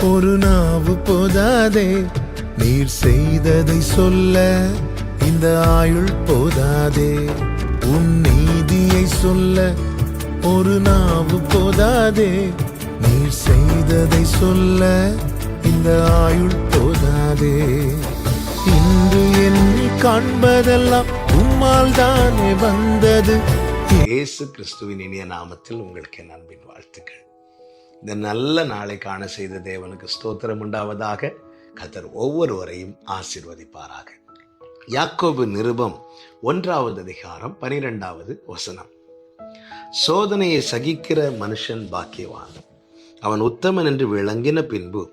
ஒரு நாவு போதாதே நீர் செய்ததை சொல்ல, இந்த ஆயுள் போதாதே உன் நீதியை சொல்ல. ஒரு நாவு போதாதே நீர் செய்ததை சொல்ல, இந்த ஆயுள் போதாதே. இன்று என்னை காண்பதெல்லாம் உம்மால் தானே வந்தது. இயேசு கிறிஸ்துவின் இனிய நாமத்தில் உங்களுக்கு என் அன்பின் வாழ்த்துக்கள். இந்த நல்ல நாளை காண செய்த தேவனுக்கு ஸ்தோத்திரம் உண்டாவதாக. கர்த்தர் ஒவ்வொருவரையும் ஆசீர்வதிப்பாராக. யாக்கோபு நிருபம் 1வது அதிகாரம் 12வது வசனம். சோதனையை சகிக்கிற மனுஷன் பாக்கியவான், அவன் உத்தமன் என்று விளங்கின பின்பு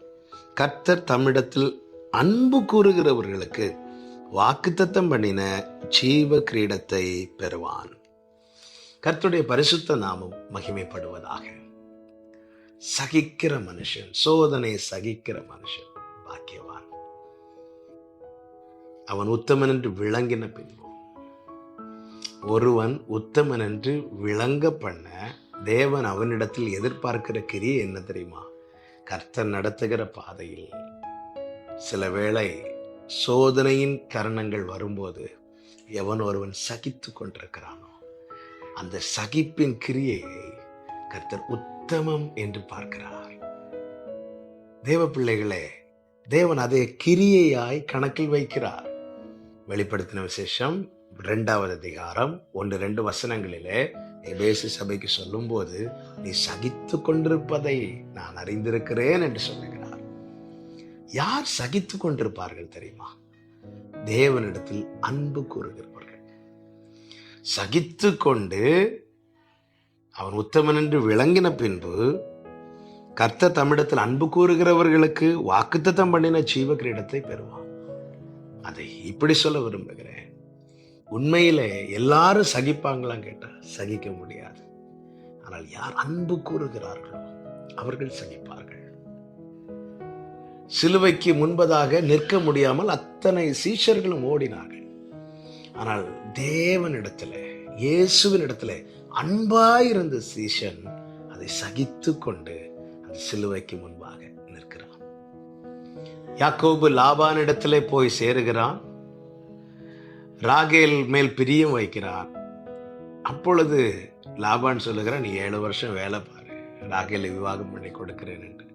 கர்த்தர் தம்மிடத்தில் அன்பு கூறுகிறவர்களுக்கு வாக்குத்தத்தம் பண்ணின ஜீவ கிரீடத்தை பெறுவான். கர்த்தருடைய பரிசுத்த நாமம் மகிமைப்படுவதாக. சகிக்கிற மனுஷன், சோதனை சகிக்கிற மனுஷன் பாக்கியவான், அவன் உத்தமன் என்று விளங்கின பின்பு. ஒருவன் உத்தமன் என்று விளங்க பண்ண தேவன் அவனிடத்தில் எதிர்பார்க்கிற கிரியை என்ன தெரியுமா? கர்த்தர் நடத்துகிற பாதையில் சில வேளை சோதனையின் கரணங்கள் வரும்போது எவன் ஒருவன் சகித்து கொண்டிருக்கிறானோ அந்த சகிப்பின் கிரியையை கர்த்தர் உத்தமம் என்று பார்க்கிறார். தேவ பிள்ளைகளே, தேவன் அதை கிரியையாய் கணக்கில் வைக்கிறார். வெளிப்படுத்தின விசேஷம் 2வது அதிகாரம் 1-2 வசனங்களிலே எபேசு சபைக்கு சொல்லும் போது, நீ சகித்து கொண்டிருப்பதை நான் அறிந்திருக்கிறேன் என்று சொல்லுகிறார். யார் சகித்து கொண்டிருப்பார்கள் தெரியுமா? தேவனிடத்தில் அன்பு கூறுகிறவர்கள். சகித்து கொண்டு அவன் உத்தமன் என்று விளங்கின பின்பு கர்த்தர் தம்மிடத்தில் அன்பு கூறுகிறவர்களுக்கு வாக்குத்தத்தம் பண்ணின ஜீவ கிரீடத்தை பெறுவான். அதை இப்படி சொல்ல விரும்புகிறேன். உண்மையிலே எல்லாரும் சகிப்பாங்களாம் கேட்டா சகிக்க முடியாது. ஆனால் யார் அன்பு கூறுகிறார்களோ அவர்கள் சகிப்பார்கள். சிலுவைக்கு முன்பதாக நிற்க முடியாமல் அத்தனை சீஷர்களும் ஓடினார்கள். ஆனால் தேவனிடத்திலே, இயேசுவினிடத்திலே அன்பாயிருந்த சீஷன் அதை சகித்து கொண்டு அந்த சிலுவைக்கு முன்பாக நிற்கிறான். யாக்கோபு லாபானிடத்திலே போய் சேருகிறான். ராகேல் மேல் பிரியம் வைக்கிறான். அப்பொழுது லாபான் சொல்லுகிறான், நீ 7 வருஷம் வேலை பாரு, ராகேலை விவாகம் பண்ணி கொடுக்கிறேன் என்று.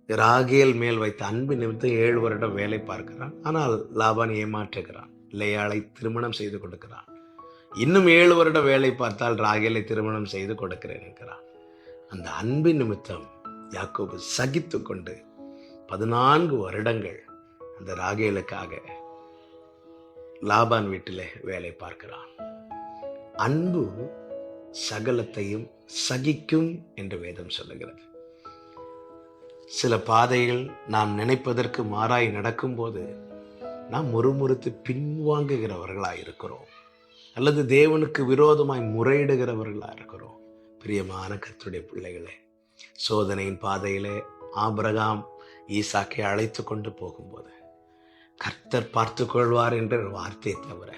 ராகேல் மேல் வைத்த அன்பு நிமித்தம் 7 வருடம் வேலை பார்க்கிறான். ஆனால் லாபான் ஏமாற்றுகிறான். லேயாளை திருமணம் செய்து கொடுக்கிறான். இன்னும் 7 வருடம் வேலை பார்த்தால் ராகேலை திருமணம் செய்து கொடுக்கிறேன் என்கிறான். அந்த அன்பின் நிமித்தம் யாக்கோபு சகித்து கொண்டு 14 வருடங்கள் அந்த ராகேலுக்காக லாபான் வீட்டிலே வேலை பார்க்கிறான். அன்பு சகலத்தையும் சகிக்கும் என்று வேதம் சொல்லுகிறது. சில பாதைகள் நாம் நினைப்பதற்கு மாறாய் நடக்கும்போது நாம் முறுமுறுத்து பின்வாங்குகிறவர்களாக இருக்கிறோம், அல்லது தேவனுக்கு விரோதமாய் முறையிடுகிறவர்களாக இருக்கிறோம். பிரியமான கர்த்தருடைய பிள்ளைகளே, சோதனையின் பாதையிலே ஆபிரகாம் ஈசாக்கை அழைத்து கொண்டு போகும்போது கர்த்தர் பார்த்து கொள்வார் என்ற வார்த்தையை தவிர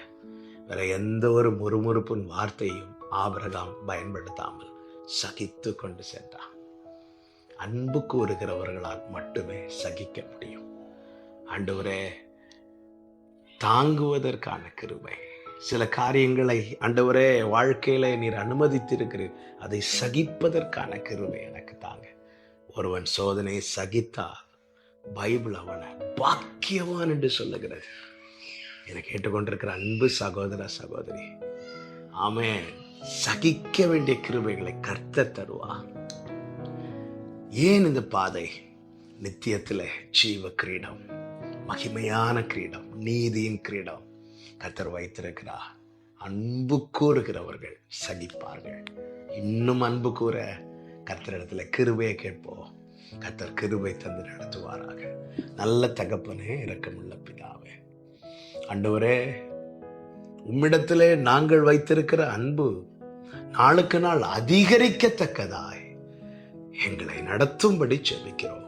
வேற எந்த ஒரு முறுமுறுப்பின் வார்த்தையும் ஆபிரகாம் பயன்படுத்தாமல் சகித்து கொண்டு சென்றான். அன்பு கூறுகிறவர்களால் மட்டுமே சகிக்க முடியும். ஆண்டவரே, தாங்குவதற்கான கிருபை, சில காரியங்களை ஆண்டவரே வாழ்க்கையில நீர் அனுமதித்திருக்கிறீர், அதை சகிப்பதற்கான கிருபை எனக்கு தாங்க. ஒருவன் சோதனையை சகித்தால் பைபிள் அவனை பாக்கியவான் என்று சொல்லுகிறது. என்னை கேட்டுக்கொண்டிருக்கிற அன்பு சகோதர சகோதரி, ஆமென். சகிக்க வேண்டிய கிருபைகளை கர்த்தர் தருவார். ஏன் இந்த பாதை? நித்தியத்திலே ஜீவ கிரீடம், மகிமையான கிரீடம், நீதியின் கிரீடம் கர்த்தர் வைத்திருக்கிறார். அன்பு கூறுகிறவர்கள் சகிப்பார்கள். இன்னும் அன்பு கூற கர்த்தரிடத்துல கிருபையை கேட்போம். கர்த்தர் கிருபை தந்து நடத்துவாராக. நல்ல தகப்பனே, இரக்கமுள்ள பிதாவே, ஆண்டவரே, உம்மிடத்திலே நாங்கள் வைத்திருக்கிற அன்பு நாளுக்கு நாள் அதிகரிக்கத்தக்கதாய் எங்களை நடத்தும்படி ஜெபிக்கிறோம்.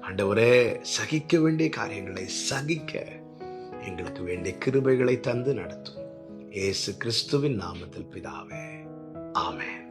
ஆண்டவரே, சகிக்க வேண்டிய காரியங்களை சகிக்க எங்களுக்கு வேண்டிய கிருபைகளை தந்து நடத்தும். இயேசு கிறிஸ்துவின் நாமத்தில் பிதாவே, ஆமென்.